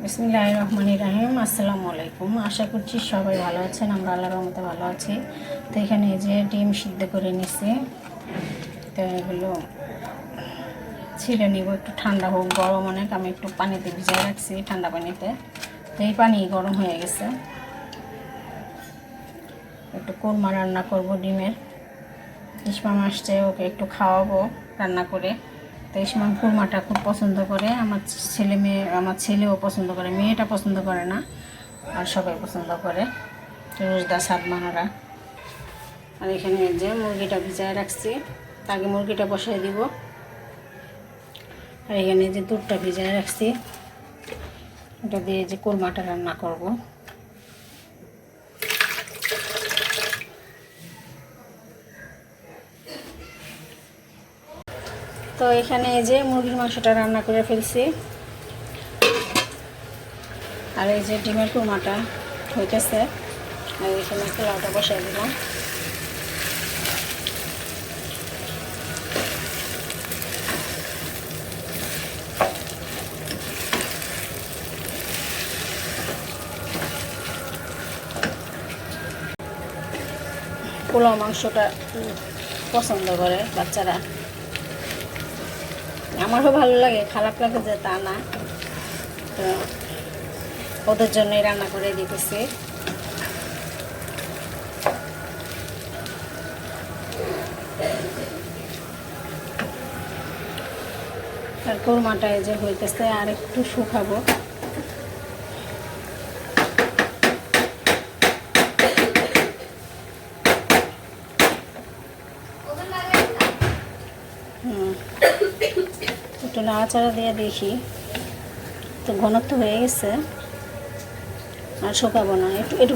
বিসমিল্লাহির রহমানির রহিম। আসসালামু আলাইকুম। আশা করছি সবাই ভালো আছেন। আমরা আল্লাহর রহমতে ভালো আছি। তো এখানে এই যে ডিম সিদ্ধ করে নিছি, তো এগুলো ছিঁড়ে নিব। একটু ঠান্ডা হোক, গরম অনেক। আমি একটু পানিতে ভিজিয়ে রাখছি, ঠান্ডা পানিতে। তো এই পানি গরম হয়ে গেছে। একটু কোরমা রান্না করব ডিমের। ইসমাম আসছে, ওকে একটু খাওয়াবো রান্না করে। তো ইসমাম কোরমাটা খুব পছন্দ করে। আমার ছেলেও পছন্দ করে, মেয়েটা পছন্দ করে না, আর সবাই পছন্দ করে, রোজদা সাদমানরা। আর এখানে যে মুরগিটা ভিজায় রাখছি, তাকে মুরগিটা বসাই দিব। আর এখানে যে দুধটা ভিজায় রাখছি, এটা দিয়ে যে কোরমাটা রান্না করব। তো এখানে এই যে মুরগির মাংসটা রান্না করে ফেলছি, আর এই যে ডিমের কোরমাটা হইতেছে। আর এখানে পোলাওটা বসাই দিলাম। পোলাও মাংসটা পছন্দ করে বাচ্চারা, আমারও ভালো লাগে, খারাপ লাগে যে তা না। তো ওদের জন্যই রান্না করে দিতেছি। আর কোরমাটা এই যে হইতেছে, আর একটু শুকাবো। একটু নাড়াচাড়া দিয়ে দেখি, তো ঘনত্ব হয়ে গেছে। আর শুকাবো না, একটু একটু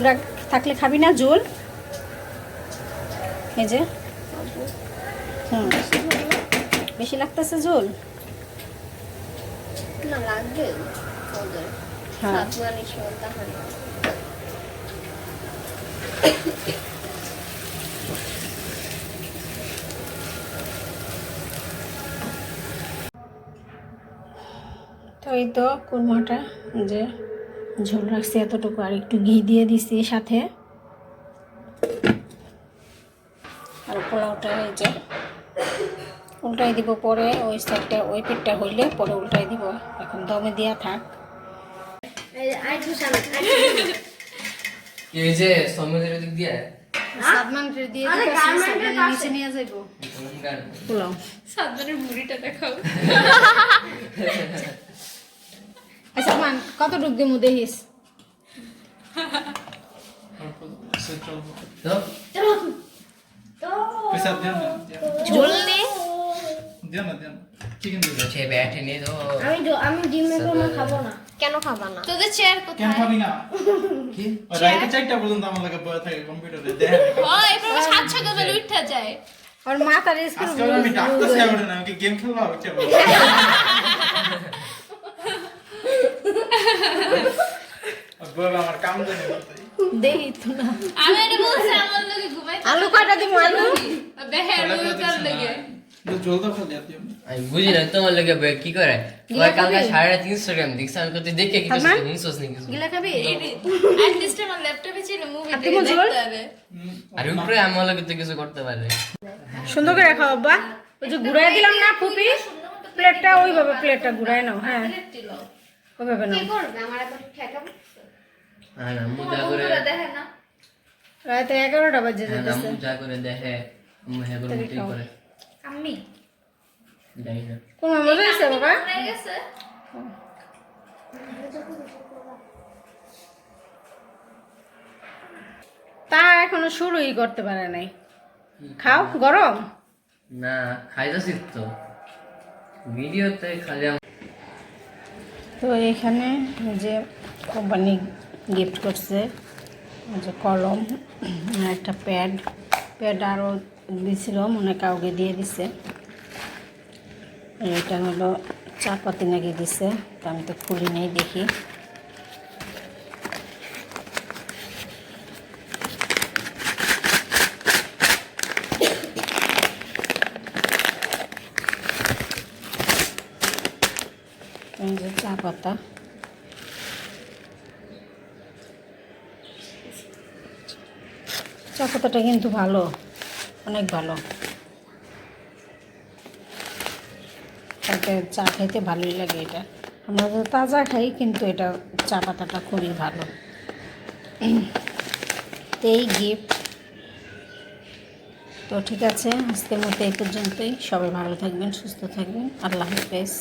থাকলে খাবি না ঝোল? এই যে বেশি লাগতেছে ঝোল। না লাগবে ওদের হ্যাঁ, সাতমানি সন্তা হয়। তো এই তো কোরমাটা যে ঝোল রাখছি এতটুকু, আর একটু ঘি দিয়ে দিছি সাথে। আর পোলাওটা এই যে উল্টাই দিব পরে, ওই সাইডটা ওই পিঠটা হইলে পরে উল্টাই দিব। এখন দমে দিয়া থাক। এই যে সমুদ্রের দিক দিয়ে সাদমানকে দিয়ে দিতেছি, সাদমানের নিচে নিয়ে যাইব পোলাও। সাতমানের মুড়িটা দেখাও। সাদমান কত ডুব দিমু দেখিস। তো ঝোল নে সে ব্যাটে নিয়ে তো আমি ডিমের কোরমা খাবো না। কেন খাবা না? তোদের চেয়ার কোথায়? কি হয় এরপর 7-6 গবেল উঠা যায়। আর মাথার স্ক্রু দেই তো না। আমি এটা বলছি আমার লগে ঘুমাই। আলু কয়টা দিব? আলু দেখে আলু কার লাগে। আমি বুঝি না তোমার লোকে কি করে ওই কালকে 350 গ্রাম দেখছ আমি কত দেখে কি কিছু হিংসস নি কিছু গিলা খাবি? এট লিস্ট আমার ল্যাপটপে ছিল মুভি আপনি দেখতে ঝোল? হবে। আর উপরে আমার লোকে তো কিছু করতে পারে সুন্দর করে খাও বাবা। ওই যে ঘুরাই দিলাম না ফুপি, প্লেটটা ওইভাবে প্লেটটা ঘুরাই নাও। হ্যাঁ, ওইভাবে নাও। কি করবে আমার এখন ঠেকাবো? আর মুজা করে দেখে না। রাতে 11টা বাজে যেতেছে। মুজা করে দেখে হেগুলো মুটি করে আমি যাই না কোন মজা হয়েছে বাবা? হয়ে গেছে। তা এখনো শুরুই করতে পারে নাই। খাও, গরম। না খাইতেছি তো ভিডিওতে খালি তো এখানে যে কোম্পানি গিফট করছে, যে কলম আর একটা প্যাড আরও দিছিল, মনে কাউকে দিয়ে দিছে। এটা হলো চাপাতি নাকি দিছে, তো আমি তো খুলি নেই, দেখি। এই যে চা পাতা, চা পাতাটা কিন্তু ভালো, অনেক ভালো। তাতে চা খাইতে ভালোই লাগে। এটা আমরা তো তাজা খাই, কিন্তু এটা চা পাতাটা খুবই ভালো। তো এই গিফট। তো ঠিক আছে, আজকের মতো এই পর্যন্তই। সবাই ভালো থাকবেন, সুস্থ থাকবেন। আল্লাহ হাফেজ।